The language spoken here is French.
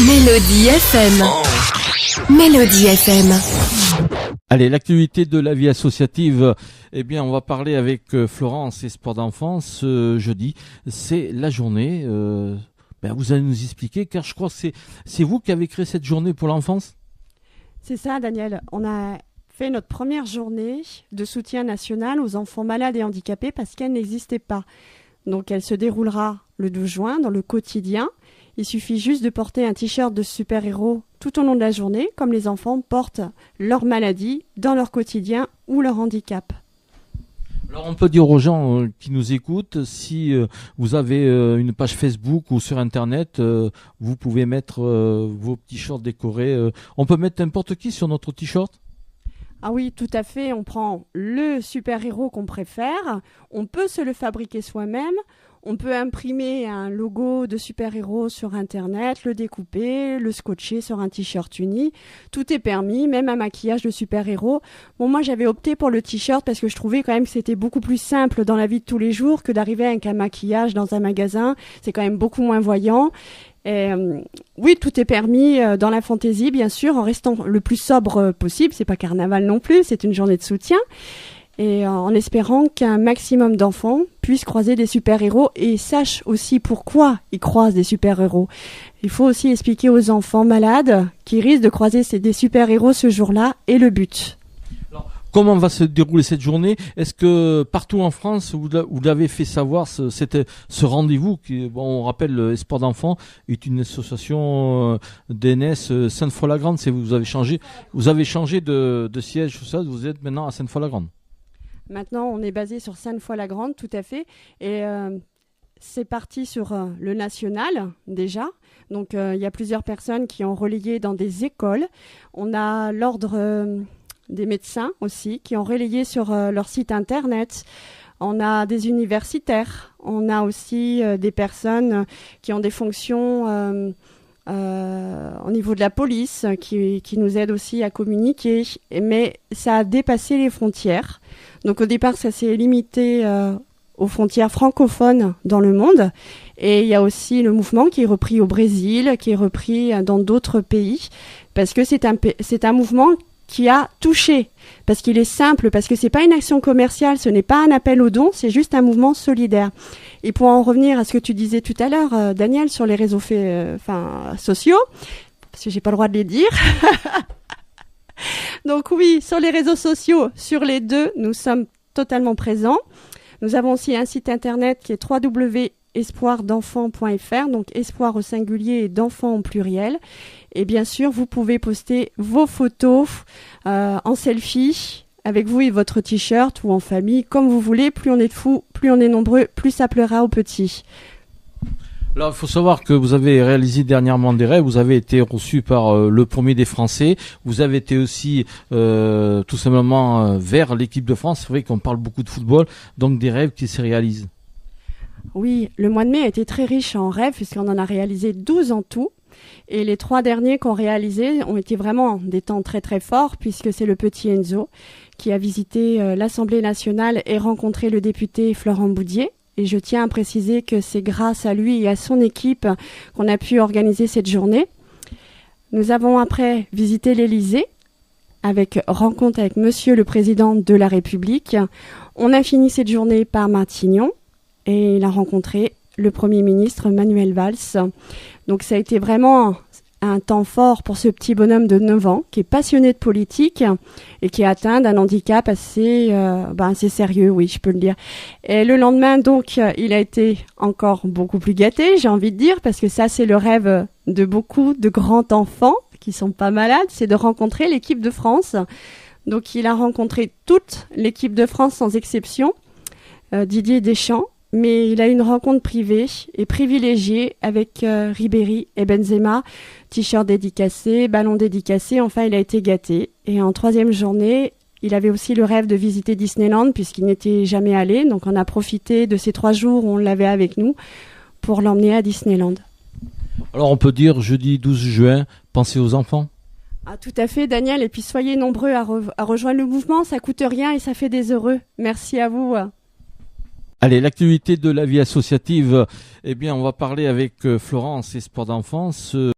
Mélodie FM. Mélodie FM. Allez, l'actualité de la vie associative, on va parler avec Florence et Sport d'enfance jeudi. C'est la journée. Vous allez nous expliquer, car je crois que c'est vous qui avez créé cette journée pour l'enfance. C'est ça, Daniel. On a fait notre première journée de soutien national aux enfants malades et handicapés parce qu'elle n'existait pas. Donc, elle se déroulera le 12 juin dans le quotidien. Il suffit juste de porter un t-shirt de super-héros tout au long de la journée, comme les enfants portent leur maladie dans leur quotidien ou leur handicap. Alors on peut dire aux gens qui nous écoutent, si vous avez une page Facebook ou sur Internet, vous pouvez mettre vos t-shirts décorés. On peut mettre n'importe qui sur notre t-shirt ? Ah oui, tout à fait. On prend le super-héros qu'on préfère. On peut se le fabriquer soi-même. On peut imprimer un logo de super-héros sur Internet, le découper, le scotcher sur un t-shirt uni. Tout est permis, même un maquillage de super-héros. Bon, moi, j'avais opté pour le t-shirt parce que je trouvais quand même que c'était beaucoup plus simple dans la vie de tous les jours que d'arriver avec un maquillage dans un magasin. C'est quand même beaucoup moins voyant. Et, oui, tout est permis dans la fantaisie, bien sûr, en restant le plus sobre possible. C'est pas carnaval non plus, c'est une journée de soutien. Et en espérant qu'un maximum d'enfants puissent croiser des super-héros et sachent aussi pourquoi ils croisent des super-héros. Il faut aussi expliquer aux enfants malades qui risquent de croiser des super-héros ce jour-là et le but. Alors, comment va se dérouler cette journée ? Est-ce que partout en France, vous l'avez fait savoir, ce rendez-vous qui, on rappelle, Sport d'enfants est une association d'ENS Sainte-Foy-la-Grande. Vous avez changé de siège, tout ça, vous êtes maintenant à Sainte-Foy-la-Grande. Maintenant, on est basé sur Sainte-Foy-la-Grande, tout à fait. Et c'est parti sur le national, déjà. Donc, il y a plusieurs personnes qui ont relayé dans des écoles. On a l'ordre des médecins aussi, qui ont relayé sur leur site Internet. On a des universitaires. On a aussi des personnes qui ont des fonctions au niveau de la police, qui nous aident aussi à communiquer. Mais ça a dépassé les frontières. Donc au départ, ça s'est limité aux frontières francophones dans le monde. Et il y a aussi le mouvement qui est repris au Brésil, qui est repris dans d'autres pays, parce que c'est un mouvement qui a touché, parce qu'il est simple, parce que c'est pas une action commerciale, ce n'est pas un appel aux dons, c'est juste un mouvement solidaire. Et pour en revenir à ce que tu disais tout à l'heure, Daniel, sur les réseaux sociaux, parce que j'ai pas le droit de les dire. Donc oui, sur les réseaux sociaux, sur les deux, nous sommes totalement présents. Nous avons aussi un site internet qui est www.espoirdenfants.fr, donc espoir au singulier et d'enfants au pluriel. Et bien sûr, vous pouvez poster vos photos en selfie avec vous et votre t-shirt ou en famille, comme vous voulez. Plus on est de fous, plus on est nombreux, plus ça plaira aux petits. Alors, il faut savoir que vous avez réalisé dernièrement des rêves. Vous avez été reçu par le premier des Français. Vous avez été aussi tout simplement vers l'équipe de France. C'est vrai qu'on parle beaucoup de football, donc des rêves qui se réalisent. Oui, le mois de mai a été très riche en rêves puisqu'on en a réalisé 12 en tout. Et les 3 derniers qu'on réalisés ont été vraiment des temps très très forts puisque c'est le petit Enzo qui a visité l'Assemblée nationale et rencontré le député Florent Boudier. Et je tiens à préciser que c'est grâce à lui et à son équipe qu'on a pu organiser cette journée. Nous avons après visité l'Élysée avec rencontre avec Monsieur le Président de la République. On a fini cette journée par Matignon et il a rencontré le Premier ministre Manuel Valls. Donc ça a été vraiment un temps fort pour ce petit bonhomme de 9 ans qui est passionné de politique et qui est atteint d'un handicap assez sérieux, oui, je peux le dire. Et le lendemain, donc, il a été encore beaucoup plus gâté, j'ai envie de dire, parce que ça, c'est le rêve de beaucoup de grands enfants qui sont pas malades, c'est de rencontrer l'équipe de France. Donc, il a rencontré toute l'équipe de France sans exception, Didier Deschamps. Mais il a une rencontre privée et privilégiée avec Ribéry et Benzema, t-shirt dédicacé, ballon dédicacé, enfin il a été gâté. Et en 3e journée, il avait aussi le rêve de visiter Disneyland puisqu'il n'était jamais allé. Donc on a profité de ces 3 jours où on l'avait avec nous pour l'emmener à Disneyland. Alors on peut dire jeudi 12 juin, pensez aux enfants ? Ah, tout à fait, Daniel. Et puis soyez nombreux à rejoindre le mouvement, ça coûte rien et ça fait des heureux. Merci à vous. Allez, l'actualité de la vie associative, on va parler avec Florence et Sport d'enfance.